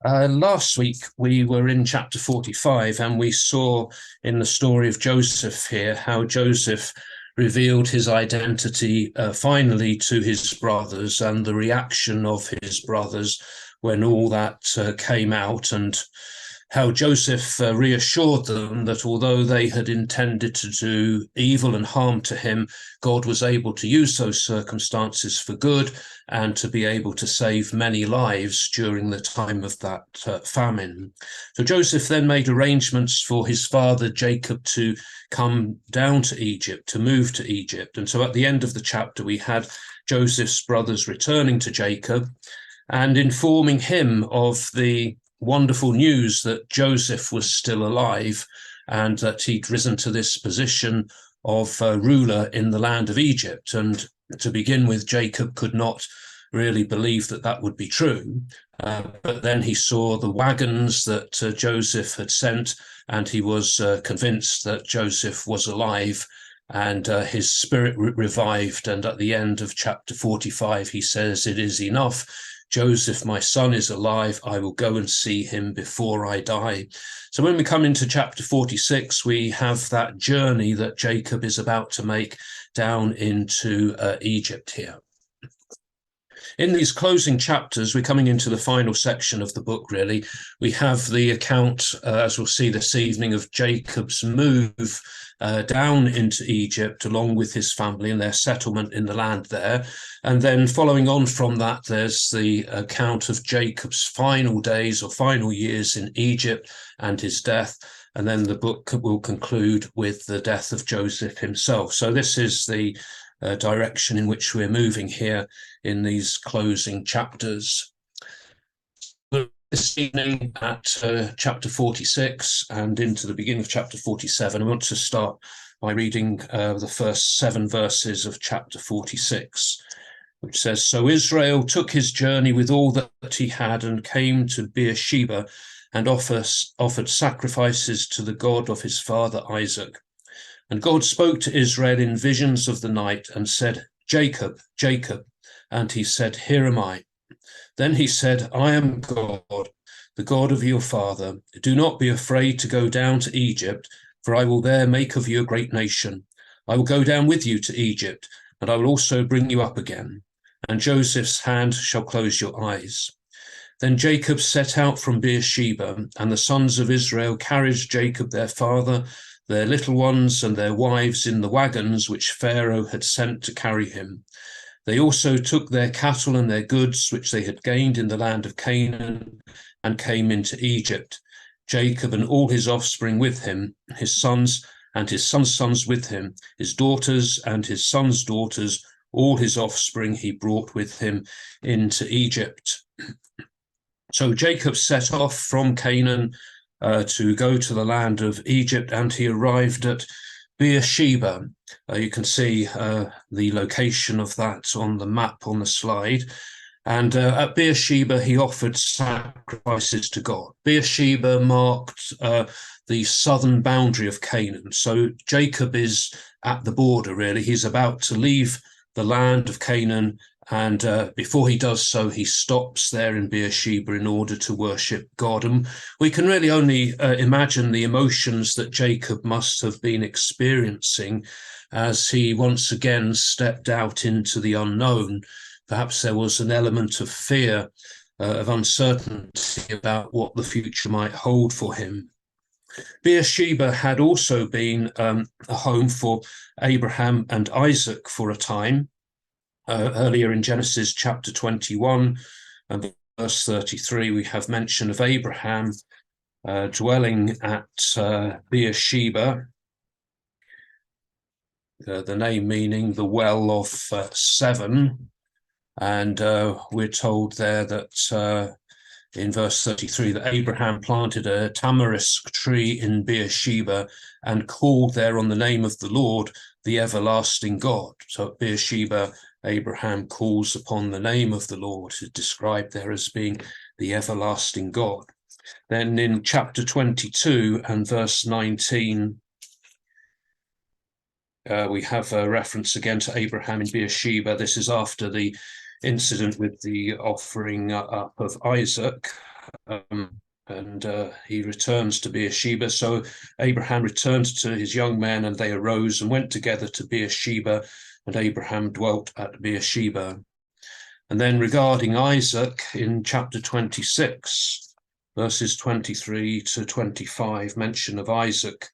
Last week we were in chapter 45 and we saw in the story of Joseph here how Joseph revealed his identity finally to his brothers and the reaction of his brothers when all that came out, and how Joseph reassured them that although they had intended to do evil and harm to him, God was able to use those circumstances for good and to be able to save many lives during the time of that famine. So Joseph then made arrangements for his father Jacob to come down to Egypt, to move to Egypt. And so at the end of the chapter, we had Joseph's brothers returning to Jacob and informing him of the wonderful news that Joseph was still alive and that he'd risen to this position of ruler in the land of Egypt. And to begin with, Jacob could not really believe that that would be true. But then he saw the wagons that Joseph had sent, and he was convinced that Joseph was alive, and his spirit revived. And at the end of chapter 45, he says, "It is enough. Joseph, my son, is alive. I will go and see him before I die." So when we come into chapter 46, we have that journey that Jacob is about to make down into Egypt here. In these closing chapters, we're coming into the final section of the book, really. We have the account, as we'll see this evening, of Jacob's move down into Egypt along with his family and their settlement in the land there. And then following on from that, there's the account of Jacob's final days or final years in Egypt and his death. And then the book will conclude with the death of Joseph himself. So this is the direction in which we're moving here in these closing chapters. This evening at chapter 46 and into the beginning of chapter 47, I want to start by reading the first 7 verses of chapter 46, which says, "So Israel took his journey with all that he had and came to Beersheba and offered sacrifices to the God of his father Isaac. And God spoke to Israel in visions of the night and said, 'Jacob, Jacob.' And he said, 'Here am I.' Then he said, 'I am God, the God of your father. Do not be afraid to go down to Egypt, for I will there make of you a great nation. I will go down with you to Egypt, and I will also bring you up again. And Joseph's hand shall close your eyes.' Then Jacob set out from Beersheba, and the sons of Israel carried Jacob their father, their little ones and their wives in the wagons which Pharaoh had sent to carry him. They also took their cattle and their goods which they had gained in the land of Canaan and came into Egypt, Jacob and all his offspring with him, his sons and his sons' sons with him, his daughters and his sons' daughters, all his offspring he brought with him into Egypt." So Jacob set off from Canaan to go to the land of Egypt, and he arrived at Beersheba. You can see the location of that on the map on the slide. And at Beersheba, he offered sacrifices to God. Beersheba marked the southern boundary of Canaan. So Jacob is at the border, really. He's about to leave the land of Canaan, and before he does so, he stops there in Beersheba in order to worship God. And we can really only imagine the emotions that Jacob must have been experiencing as he once again stepped out into the unknown. Perhaps there was an element of fear, of uncertainty about what the future might hold for him. Beersheba had also been a home for Abraham and Isaac for a time. Earlier in Genesis chapter 21 and verse 33, we have mention of Abraham dwelling at Beersheba, the name meaning the well of 7. And we're told there that in verse 33 that Abraham planted a tamarisk tree in Beersheba and called there on the name of the Lord, the everlasting God. So at Beersheba, Abraham calls upon the name of the Lord, described there as being the everlasting God. Then in chapter 22 and verse 19, we have a reference again to Abraham in Beersheba. This is after the incident with the offering up of Isaac. and he returns to Beersheba. So Abraham returned to his young men, and they arose and went together to Beersheba, and Abraham dwelt at Beersheba. And then regarding Isaac, in chapter 26, verses 23 to 25, mention of Isaac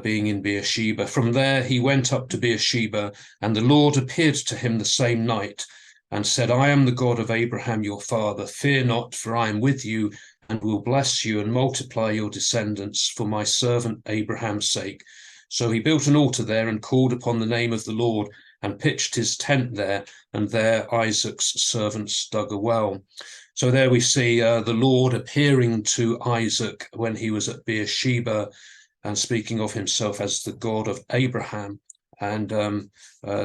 being in Beersheba. From there he went up to Beersheba, and the Lord appeared to him the same night, and said, I am the God of Abraham your father. Fear not, for I am with you, and will bless you and multiply your descendants for my servant Abraham's sake. So he built an altar there and called upon the name of the Lord, and pitched his tent there, and there Isaac's servants dug a well. So there we see the Lord appearing to Isaac when he was at Beersheba, and speaking of himself as the God of Abraham, and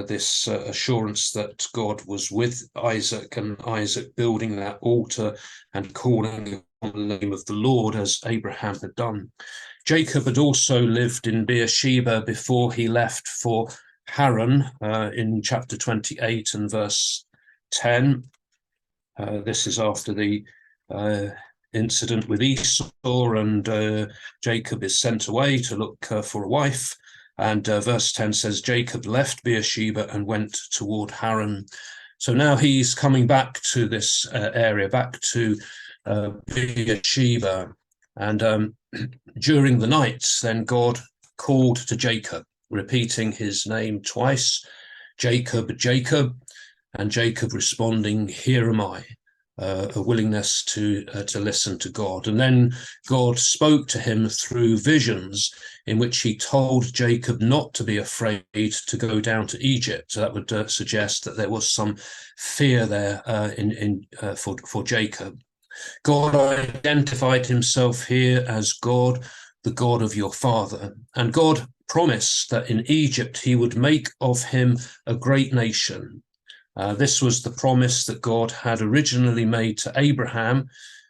this assurance that God was with Isaac, and Isaac building that altar and calling on the name of the Lord as Abraham had done. Jacob had also lived in Beersheba before he left for Haran in chapter 28 and verse 10. This is after the incident with Esau, and Jacob is sent away to look for a wife. And verse 10 says, Jacob left Beersheba and went toward Haran. So now he's coming back to this area, back to Beersheba. And during the night, then God called to Jacob, repeating his name twice, Jacob, Jacob, and Jacob responding, here am I. A willingness to listen to God. And then God spoke to him through visions in which he told Jacob not to be afraid to go down to Egypt. So that would suggest that there was some fear there for Jacob. God identified himself here as God, the God of your father. And God promised that in Egypt he would make of him a great nation. This was the promise that God had originally made to Abraham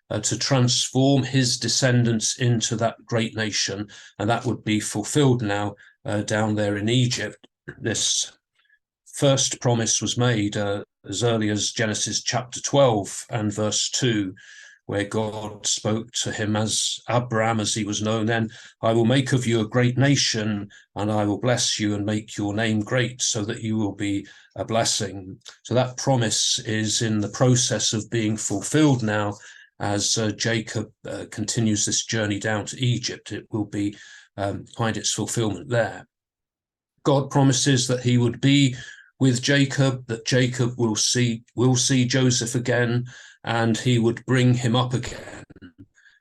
to transform his descendants into that great nation, and that would be fulfilled now down there in Egypt. This first promise was made as early as Genesis chapter 12 and verse 2, where God spoke to him as Abram, as he was known then, I will make of you a great nation, and I will bless you and make your name great, so that you will be a blessing. So that promise is in the process of being fulfilled now as Jacob continues this journey down to Egypt. It will be find its fulfillment there. God promises that he would be with Jacob, that Jacob will see Joseph again, and he would bring him up again.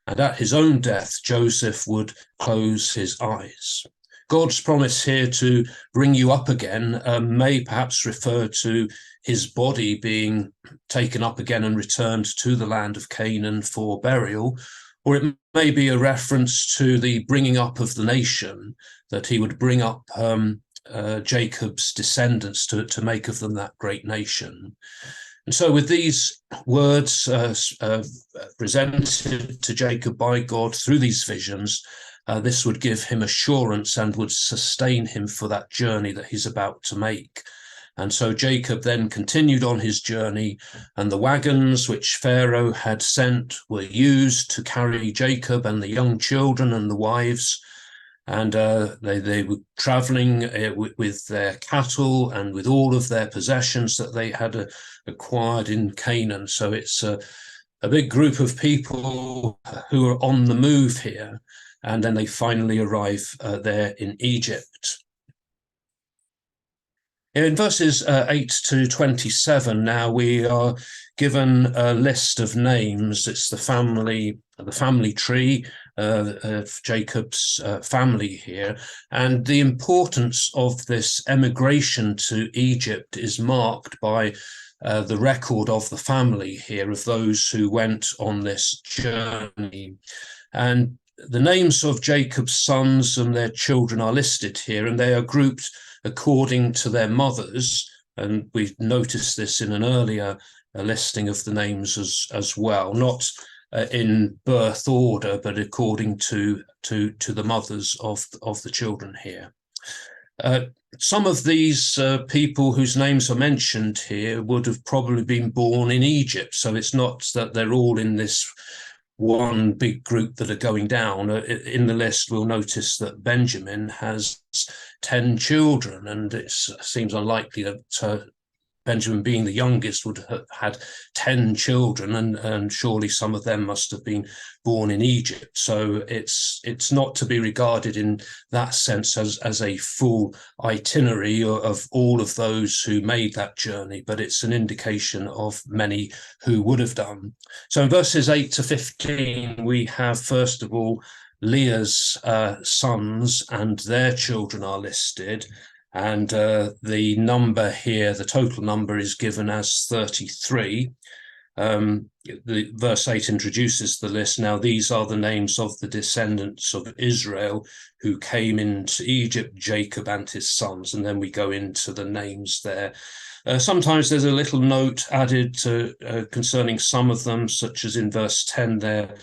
And at his own death, Joseph would close his eyes. God's promise here to bring you up again may perhaps refer to his body being taken up again and returned to the land of Canaan for burial, or it may be a reference to the bringing up of the nation, that he would bring up Jacob's descendants to make of them that great nation. And so with these words presented to Jacob by God through these visions, this would give him assurance and would sustain him for that journey that he's about to make. And so Jacob then continued on his journey, and the wagons which Pharaoh had sent were used to carry Jacob and the young children and the wives. And they were traveling with their cattle and with all of their possessions that they had acquired in Canaan. So it's a big group of people who are on the move here. And then they finally arrive there in Egypt. In verses 8 to 27, now we are given a list of names. It's the family tree of Jacob's family here. And the importance of this emigration to Egypt is marked by the record of the family here, of those who went on this journey. And the names of Jacob's sons and their children are listed here, and they are grouped according to their mothers. And we noticed this in an earlier listing of the names as well, not in birth order, but according to the mothers of the children here. Some of these people whose names are mentioned here would have probably been born in Egypt, so it's not that they're all in this one big group that are going down. In the list, we'll notice that Benjamin has 10 children, and it seems unlikely that Benjamin, being the youngest, would have had 10 children, and surely some of them must have been born in Egypt. So it's not to be regarded in that sense as a full itinerary of all of those who made that journey, but it's an indication of many who would have done. So in verses 8 to 15, we have, first of all, Leah's sons and their children are listed. And the number here, the total number, is given as 33. The verse 8 introduces the list. Now, these are the names of the descendants of Israel who came into Egypt, Jacob and his sons. And then we go into the names there. Sometimes there's a little note added to concerning some of them, such as in verse 10 there.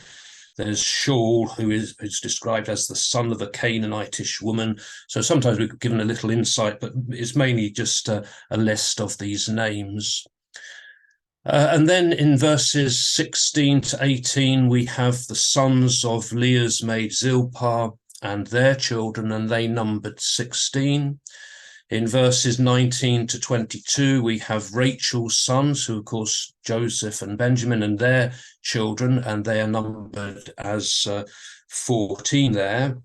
There's Shaul, who is described as the son of a Canaanitish woman. So sometimes we're given a little insight, but it's mainly just a list of these names. And then in verses 16 to 18, we have the sons of Leah's maid Zilpah and their children, and they numbered 16. In verses 19 to 22, we have Rachel's sons, who, of course, Joseph and Benjamin, and their children, and they are numbered as 14 there.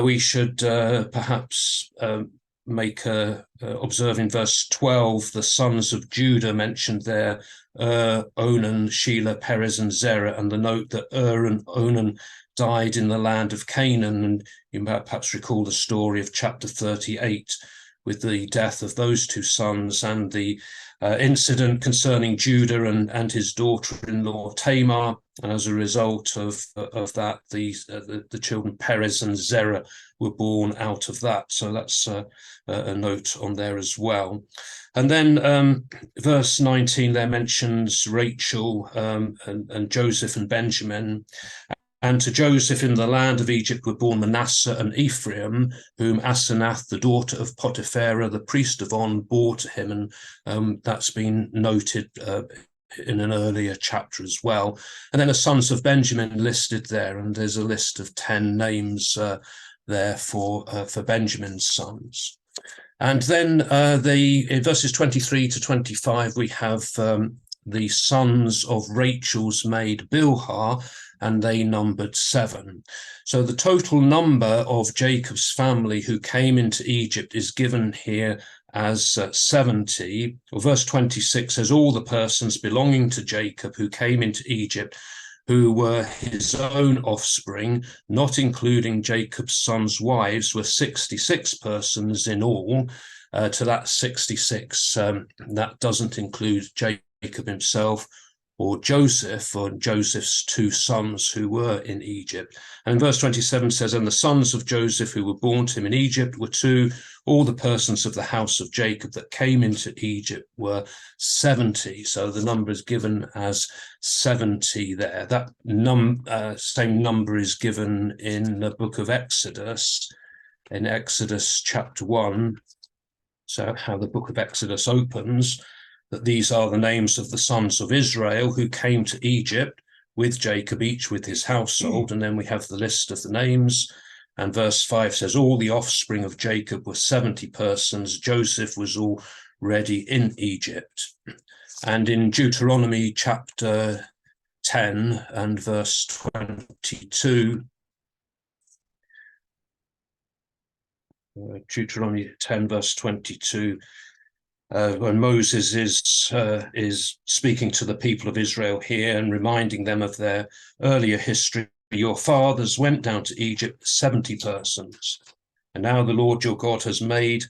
We should perhaps observe in verse 12, the sons of Judah mentioned there, Onan, Shelah, Perez, and Zerah, and the note that and Onan died in the land of Canaan. And you might perhaps recall the story of chapter 38, with the death of those two sons, and the incident concerning Judah and his daughter-in-law Tamar. And as a result of that, the children Perez and Zerah were born out of that. So that's a note on there as well. And then verse 19 there mentions Rachel and Joseph and Benjamin. And to Joseph in the land of Egypt were born Manasseh and Ephraim, whom Asenath, the daughter of Potipharah, the priest of On, bore to him. And that's been noted in an earlier chapter as well. And then the sons of Benjamin listed there, and there's a list of 10 names there for Benjamin's sons. And then in verses 23 to 25, we have the sons of Rachel's maid Bilhah, and they numbered 7. So the total number of Jacob's family who came into Egypt is given here as 70. Well, verse 26 says, all the persons belonging to Jacob who came into Egypt, who were his own offspring, not including Jacob's sons' wives, were 66 persons in all. To that 66, that doesn't include Jacob himself, or Joseph, or Joseph's 2 sons who were in Egypt. And verse 27 says, and the sons of Joseph who were born to him in Egypt were 2. All the persons of the house of Jacob that came into Egypt were 70. So the number is given as 70 there. That same number is given in the book of Exodus, in Exodus chapter 1. So how the book of Exodus opens, that these are the names of the sons of Israel who came to Egypt with Jacob, each with his household. And then we have the list of the names. And verse 5 says, all the offspring of Jacob were 70 persons. Joseph was already in Egypt. And in Deuteronomy chapter 10 and verse 22, Deuteronomy 10 verse 22, when Moses is speaking to the people of Israel here and reminding them of their earlier history. Your fathers went down to Egypt, 70 persons, and now the Lord your God has made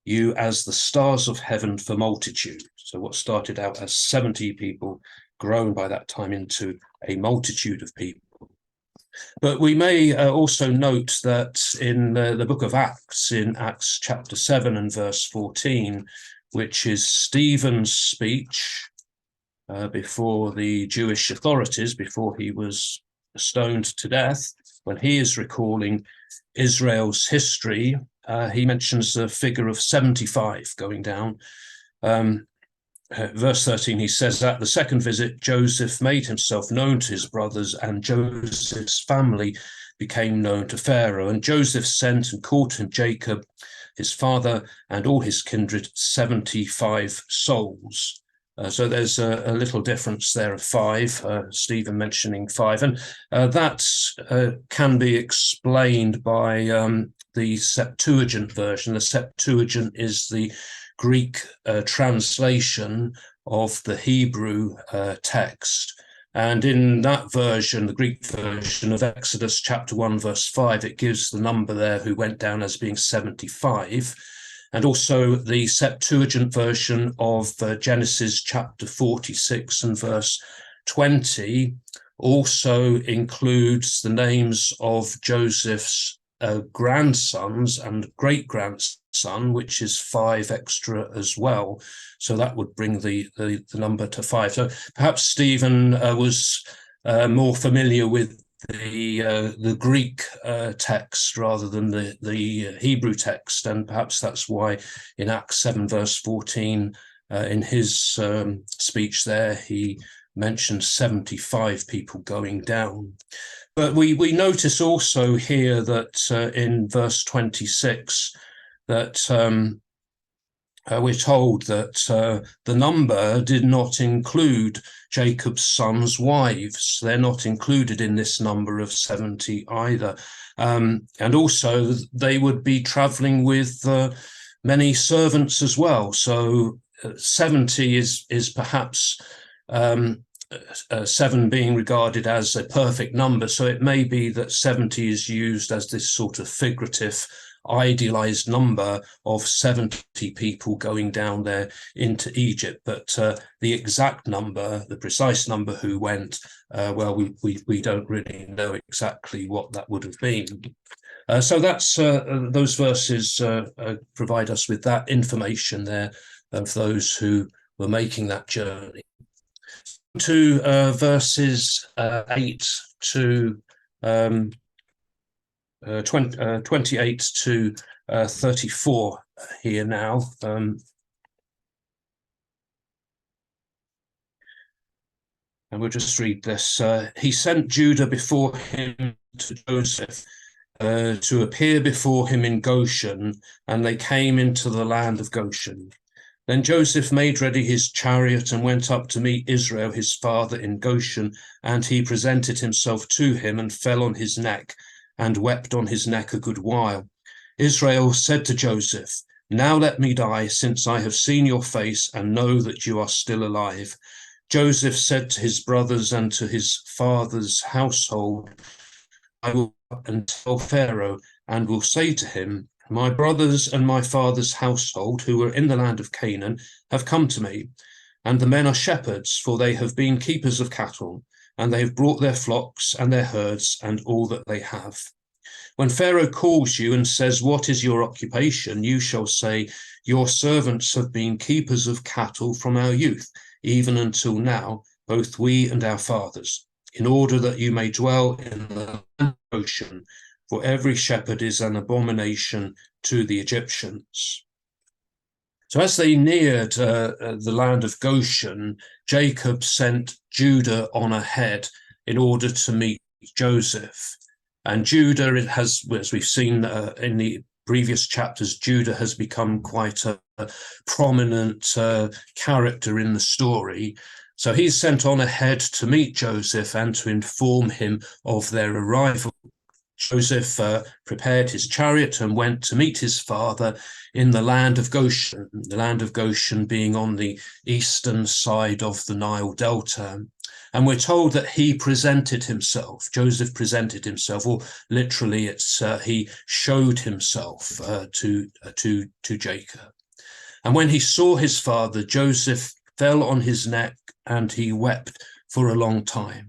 you as the stars of heaven for multitude. So what started out as 70 people, grown by that time into a multitude of people. But we may also note that in the book of Acts, in Acts chapter 7 and verse 14, which is Stephen's speech before the Jewish authorities, before he was stoned to death, when he is recalling Israel's history, he mentions a figure of 75 going down. verse 13, he says, at the second visit, Joseph made himself known to his brothers, and Joseph's family became known to Pharaoh. And Joseph sent and called to him Jacob, his father, and all his kindred, 75 souls. So there's a little difference there of 5, Stephen mentioning 5. And that can be explained by the Septuagint version. The Septuagint is the Greek translation of the Hebrew text. And in that version, the Greek version of Exodus chapter 1, verse 5, it gives the number there who went down as being 75. And also the Septuagint version of Genesis chapter 46 and verse 20 also includes the names of Joseph's grandsons and great-grandson, which is 5 extra as well. So that would bring the number to 5. So perhaps Stephen was more familiar with the Greek text rather than the Hebrew text, and perhaps that's why in Acts 7 verse 14 in his speech there he mentioned 75 people going down. But we notice also here that in verse 26 that we're told that the number did not include Jacob's sons' wives. They're not included in this number of 70 either. And also they would be traveling with many servants as well. So 70 is perhaps 7 being regarded as a perfect number. So it may be that 70 is used as this sort of figurative, idealized number of 70 people going down there into Egypt. But the exact number, the precise number who went, well, we don't really know exactly what that would have been. So that's those verses provide us with that information there of those who were making that journey. To verses 8 to 28 to 34 here now. And we'll just read this. He sent Judah before him to Joseph to appear before him in Goshen, and they came into the land of Goshen. Then Joseph made ready his chariot and went up to meet Israel, his father, in Goshen, and he presented himself to him and fell on his neck and wept on his neck a good while. Israel said to Joseph, now let me die, since I have seen your face and know that you are still alive. Joseph said to his brothers and to his father's household, I will go and tell Pharaoh and will say to him, my brothers and my father's household, who were in the land of Canaan, have come to me, and the men are shepherds, for they have been keepers of cattle, and they have brought their flocks and their herds and all that they have. When Pharaoh calls you and says, what is your occupation? You shall say, your servants have been keepers of cattle from our youth, even until now, both we and our fathers, in order that you may dwell in the ocean, for every shepherd is an abomination to the Egyptians. So as they neared the land of Goshen, Jacob sent Judah on ahead in order to meet Joseph. And Judah, it has, as we've seen in the previous chapters, Judah has become quite a prominent character in the story. So he's sent on ahead to meet Joseph and to inform him of their arrival. Joseph prepared his chariot and went to meet his father in the land of Goshen, the land of Goshen being on the eastern side of the Nile Delta. And we're told that he presented himself, Joseph presented himself, or literally it's he showed himself to Jacob. And when he saw his father, Joseph fell on his neck and he wept for a long time.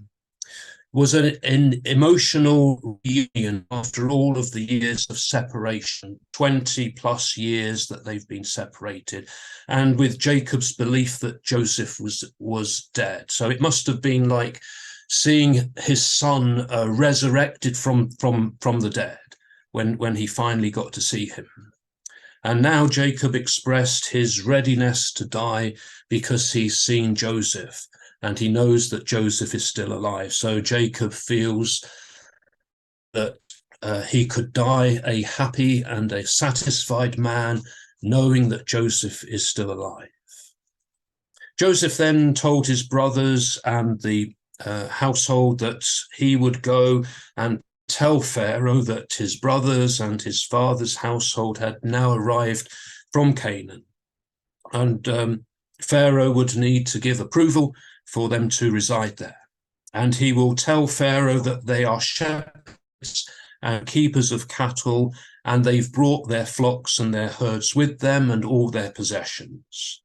Was an emotional reunion after all of the years of separation, 20 plus years that they've been separated, and with Jacob's belief that Joseph was dead. So it must have been like seeing his son resurrected from the dead when he finally got to see him. And now Jacob expressed his readiness to die because he's seen Joseph and he knows that Joseph is still alive. So Jacob feels that he could die a happy and a satisfied man, knowing that Joseph is still alive. Joseph then told his brothers and the household that he would go and tell Pharaoh that his brothers and his father's household had now arrived from Canaan. And Pharaoh would need to give approval for them to reside there. And he will tell Pharaoh that they are shepherds and keepers of cattle, and they've brought their flocks and their herds with them and all their possessions.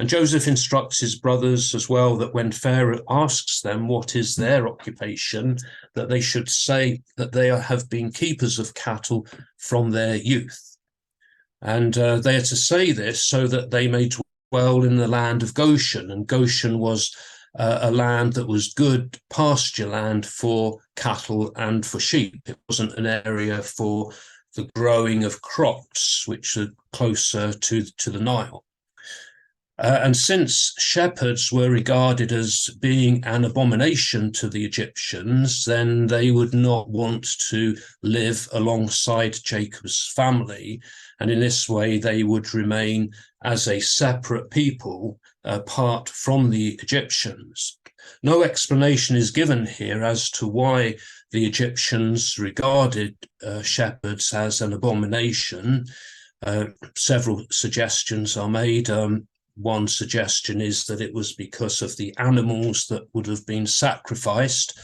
And Joseph instructs his brothers as well that when Pharaoh asks them what is their occupation, that they should say that they have been keepers of cattle from their youth. And they are to say this so that they may dwell in the land of Goshen. And Goshen was a land that was good pasture land for cattle and for sheep. It wasn't an area for the growing of crops, which are closer to the Nile. And since shepherds were regarded as being an abomination to the Egyptians, then they would not want to live alongside Jacob's family. And in this way, they would remain as a separate people apart from the Egyptians. No explanation is given here as to why the Egyptians regarded shepherds as an abomination. Several suggestions are made. One suggestion is that it was because of the animals that would have been sacrificed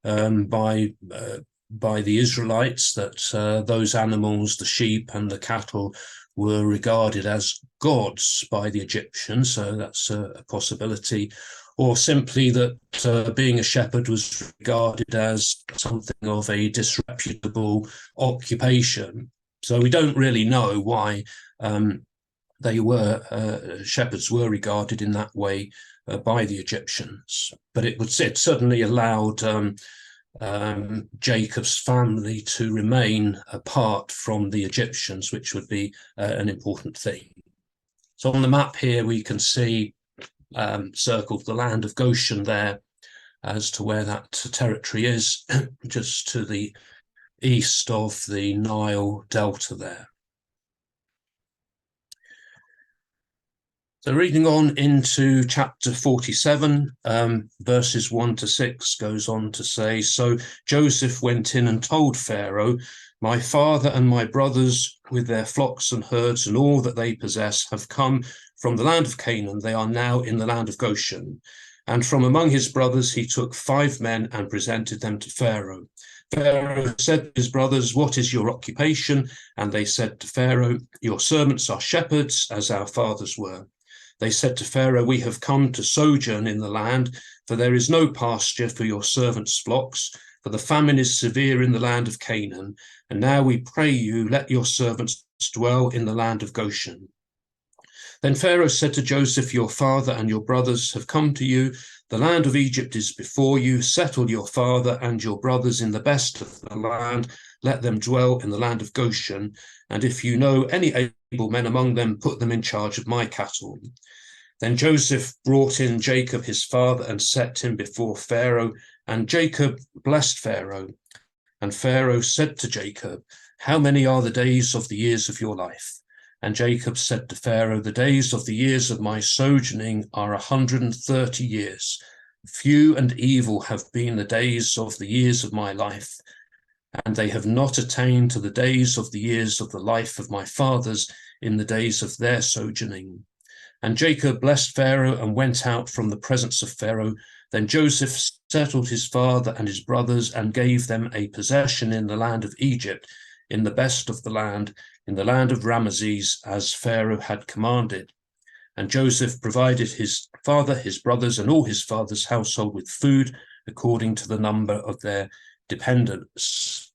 by the Israelites, that those animals, the sheep and the cattle, were regarded as gods by the Egyptians. So that's a possibility. Or simply that being a shepherd was regarded as something of a disreputable occupation. So we don't really know why shepherds were regarded in that way by the Egyptians, but it certainly allowed Jacob's family to remain apart from the Egyptians, which would be an important thing. So on the map here we can see circled the land of Goshen there as to where that territory is, just to the east of the Nile Delta there. So reading on into chapter 47, verses 1 to 6 goes on to say, "So Joseph went in and told Pharaoh, 'My father and my brothers with their flocks and herds and all that they possess have come from the land of Canaan. They are now in the land of Goshen.' And from among his brothers he took 5 men and presented them to Pharaoh. Pharaoh said to his brothers, 'What is your occupation?' And they said to Pharaoh, 'Your servants are shepherds, as our fathers were.' They said to Pharaoh, 'We have come to sojourn in the land, for there is no pasture for your servants' flocks, for the famine is severe in the land of Canaan. And now we pray you, let your servants dwell in the land of Goshen.' Then Pharaoh said to Joseph, 'Your father and your brothers have come to you. The land of Egypt is before you. Settle your father and your brothers in the best of the land. Let them dwell in the land of Goshen. And if you know any able men among them, put them in charge of my cattle.' Then Joseph brought in Jacob his father and set him before Pharaoh. And Jacob blessed Pharaoh. And Pharaoh said to Jacob, 'How many are the days of the years of your life?' And Jacob said to Pharaoh, 'The days of the years of my sojourning are 130 years. Few and evil have been the days of the years of my life, and they have not attained to the days of the years of the life of my fathers in the days of their sojourning.' And Jacob blessed Pharaoh and went out from the presence of Pharaoh. Then Joseph settled his father and his brothers and gave them a possession in the land of Egypt, in the best of the land, in the land of Ramesses, as Pharaoh had commanded. And Joseph provided his father, his brothers, and all his father's household with food according to the number of their dependents."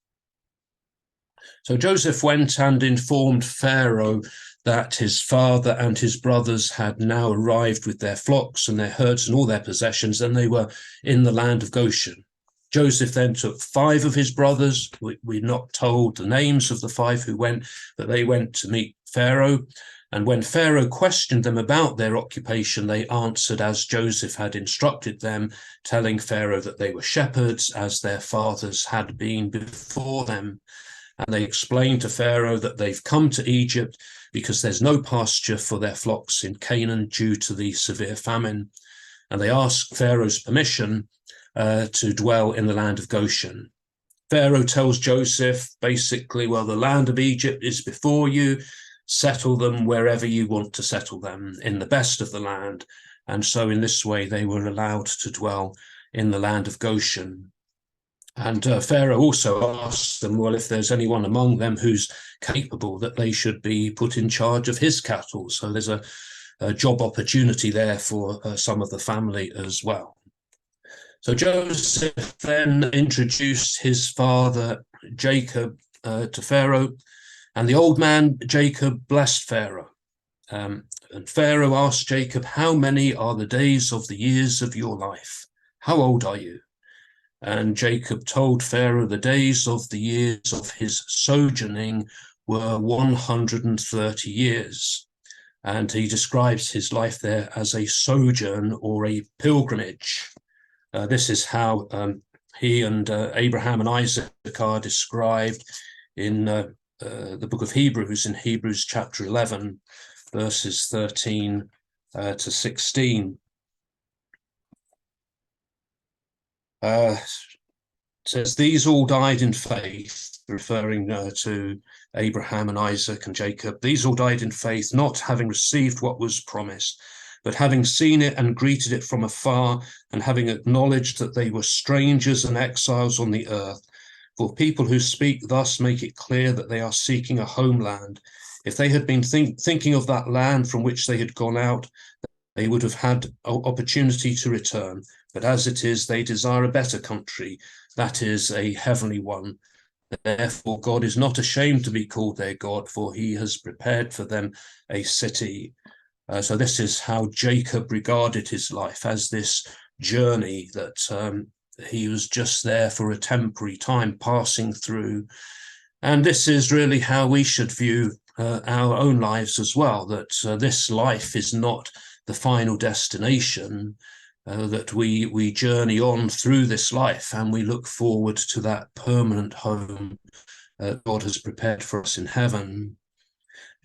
So Joseph went and informed Pharaoh that his father and his brothers had now arrived with their flocks and their herds and all their possessions, and they were in the land of Goshen. Joseph then took 5 of his brothers. We're not told the names of the 5 who went, but they went to meet Pharaoh. And when Pharaoh questioned them about their occupation, they answered as Joseph had instructed them, telling Pharaoh that they were shepherds, as their fathers had been before them. And they explained to Pharaoh that they've come to Egypt because there's no pasture for their flocks in Canaan due to the severe famine. And they asked Pharaoh's permission to dwell in the land of Goshen. Pharaoh tells Joseph, basically, well, the land of Egypt is before you. Settle them wherever you want to settle them, in the best of the land. And so in this way, they were allowed to dwell in the land of Goshen. And Pharaoh also asked them, well, if there's anyone among them who's capable, that they should be put in charge of his cattle. So there's a job opportunity there for some of the family as well. So Joseph then introduced his father Jacob to Pharaoh, and the old man Jacob blessed Pharaoh. And Pharaoh asked Jacob, how many are the days of the years of your life? How old are you? And Jacob told Pharaoh the days of the years of his sojourning were 130 years. And he describes his life there as a sojourn or a pilgrimage. This is how he and Abraham and Isaac are described in the book of Hebrews, in Hebrews chapter 11, verses 13 to 16. Says, these all died in faith, referring to Abraham and Isaac and Jacob. These all died in faith, not having received what was promised, but having seen it and greeted it from afar, and having acknowledged that they were strangers and exiles on the earth. For people who speak thus make it clear that they are seeking a homeland. If they had been thinking of that land from which they had gone out, they would have had opportunity to return. But as it is, they desire a better country, that is, a heavenly one. Therefore, God is not ashamed to be called their God, for he has prepared for them a city. So this is how Jacob regarded his life, as this journey that he was just there for a temporary time, passing through. And this is really how we should view our own lives as well, that this life is not the final destination, that we journey on through this life and we look forward to that permanent home God has prepared for us in heaven.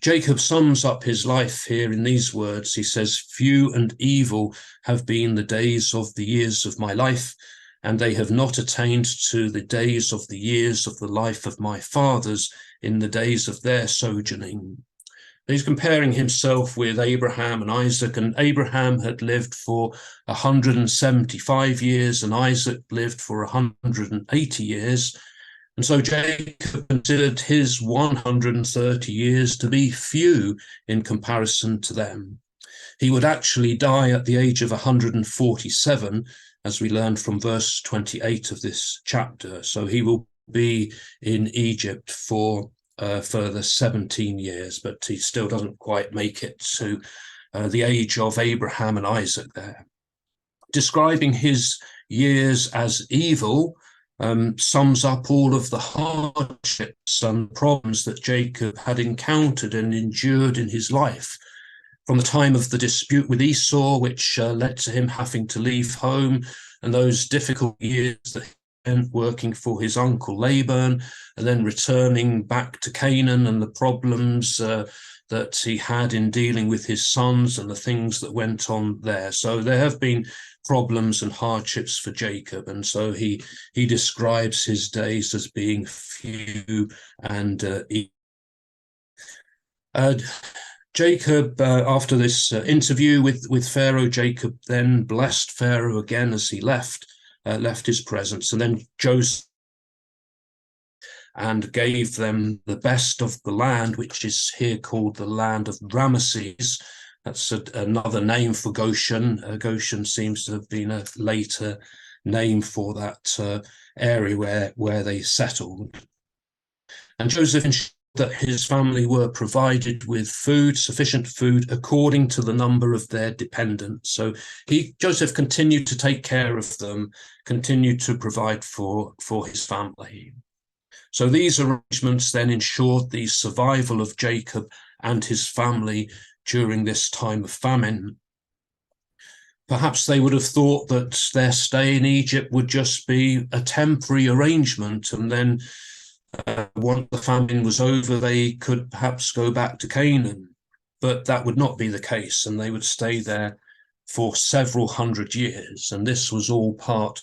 Jacob sums up his life here in these words. He says, few and evil have been the days of the years of my life, and they have not attained to the days of the years of the life of my fathers in the days of their sojourning. He's comparing himself with Abraham and Isaac, and Abraham had lived for 175 years, and Isaac lived for 180 years. And so Jacob considered his 130 years to be few in comparison to them. He would actually die at the age of 147, as we learned from verse 28 of this chapter. So he will be in Egypt for further 17 years, but he still doesn't quite make it to the age of Abraham and Isaac there. Describing his years as evil sums up all of the hardships and problems that Jacob had encountered and endured in his life. From the time of the dispute with Esau, which led to him having to leave home, and those difficult years that he spent working for his uncle Laban, and then returning back to Canaan, and the problems that he had in dealing with his sons and the things that went on there. So there have been problems and hardships for Jacob, and so he describes his days as being few and Jacob, after this interview with Pharaoh, Jacob then blessed Pharaoh again as he left his presence, and then Joseph and gave them the best of the land, which is here called the land of Ramesses. That's another name for Goshen. Goshen seems to have been a later name for that area where they settled. And Joseph that his family were provided with food, sufficient food, according to the number of their dependents. So Joseph continued to take care of them, continued to provide for his family. So these arrangements then ensured the survival of Jacob and his family during this time of famine. Perhaps they would have thought that their stay in Egypt would just be a temporary arrangement, and then once the famine was over, they could perhaps go back to Canaan. But that would not be the case, and they would stay there for several hundred years. And this was all part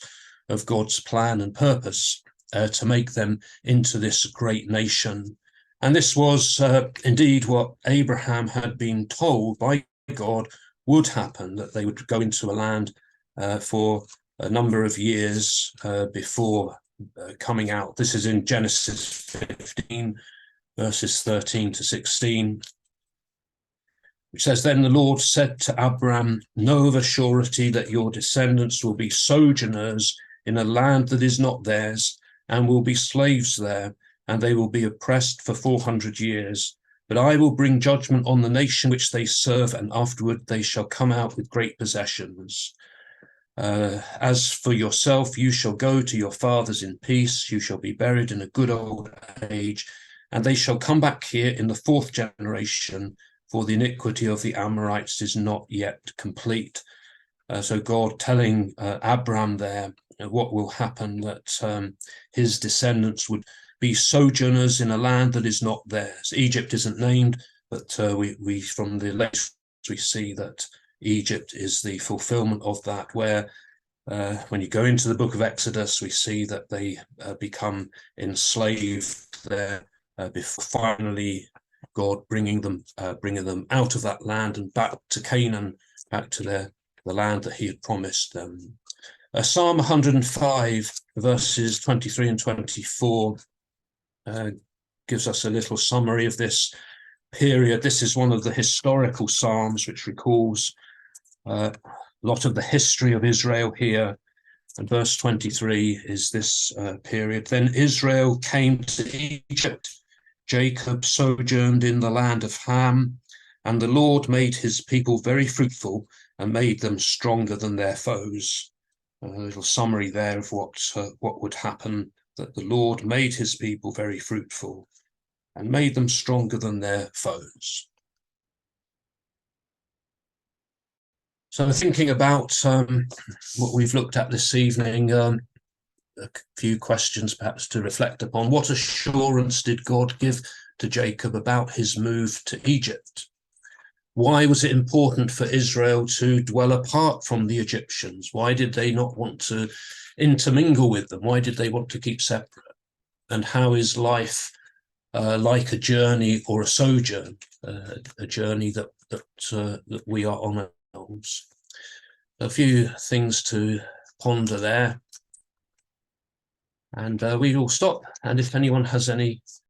of God's plan and purpose to make them into this great nation. And this was indeed what Abraham had been told by God would happen, that they would go into a land for a number of years before coming out. This is in Genesis 15, verses 13 to 16, which says, "Then the Lord said to Abram, know of a surety that your descendants will be sojourners in a land that is not theirs, and will be slaves there, and they will be oppressed for 400 years. But I will bring judgment on the nation which they serve, and afterward they shall come out with great possessions. As for yourself, you shall go to your fathers in peace. You shall be buried in a good old age, and they shall come back here in the 4th generation, for the iniquity of the Amorites is not yet complete." So God telling Abram there what will happen, that his descendants would be sojourners in a land that is not theirs. Egypt isn't named, but we from the letters we see that Egypt is the fulfillment of that, where when you go into the book of Exodus, we see that they become enslaved there before finally God bringing them out of that land and back to Canaan, back to the land that he had promised them. Psalm 105, verses 23 and 24, gives us a little summary of this period. This is one of the historical psalms which recalls a lot of the history of Israel here. And verse 23 is this period. "Then Israel came to Egypt. Jacob sojourned in the land of Ham, and the Lord made his people very fruitful and made them stronger than their foes." A little summary there of what would happen, that the Lord made his people very fruitful and made them stronger than their foes. So thinking about what we've looked at this evening, a few questions perhaps to reflect upon. What assurance did God give to Jacob about his move to Egypt? Why was it important for Israel to dwell apart from the Egyptians? Why did they not want to intermingle with them? Why did they want to keep separate? And how is life like a journey or a sojourn, a journey that we are on ourselves? A few things to ponder there. And we will stop. And if anyone has any